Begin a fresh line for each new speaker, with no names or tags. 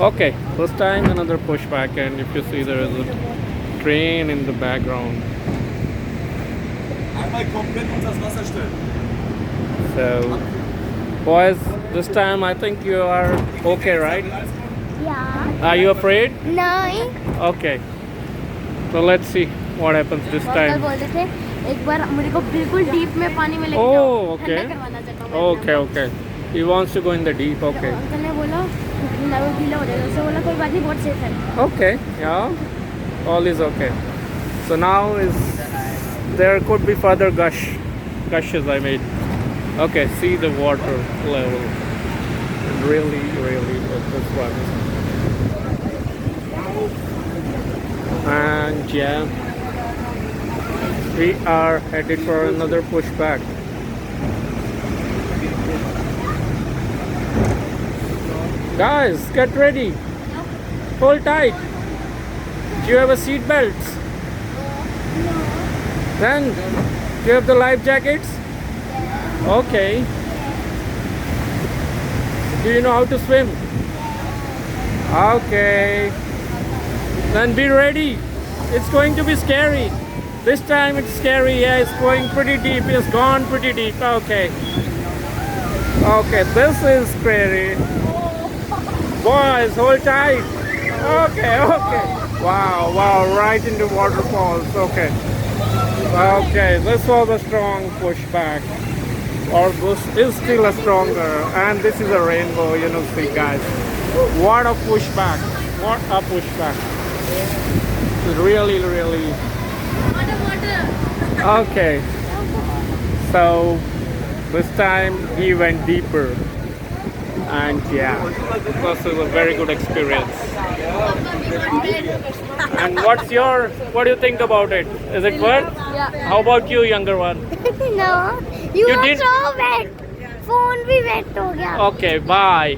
Okay, this time another pushback, and if you see there is a train in the background.
Einmal komplett unter das Wasser stellen.
So, boys, this time I think you are okay, right?
Yeah.
Are you afraid?
नहीं.
Okay. So let's see what happens this
uncle
time.
बोल रहे थे एक बार मेरे को बिल्कुल deep में पानी में लेके
Oh,
जाओ.
okay.
ठंडा करवाना चाहता हूँ मैं
Okay, okay. He wants to go in the deep.
तो
Okay.
अंकल ने बोला गीला गीला हो जाएगा. उससे बोला कोई बात नहीं बहुत सेफ है.
Okay. Yeah. All is okay. So now is there could be further gushes I made. Okay. See the water level. Really, really this one. And yeah, we are headed for another pushback. Guys, get ready. Hold tight. Do you have a seat belts? Then, do you have the life jackets? Okay. Do you know how to swim? Okay. Then be ready. It's going to be scary. This time it's scary. Yeah, it's going pretty deep. It's gone pretty deep. Okay. Okay, this is scary. Boys, hold tight. Okay, okay. Wow, wow, right into waterfalls. Okay. Okay, this was a strong pushback. Or this is still a stronger. And this is a rainbow, you know, see guys. What a pushback. What a pushback. Really, really. Okay. So this time he went deeper. And yeah, this was a very good experience. And what do you think about it? Is it worth?
Yeah.
How about you, younger one?
No. You
You
are
did-
so wet. Phone भी wet हो गया.
Okay, bye.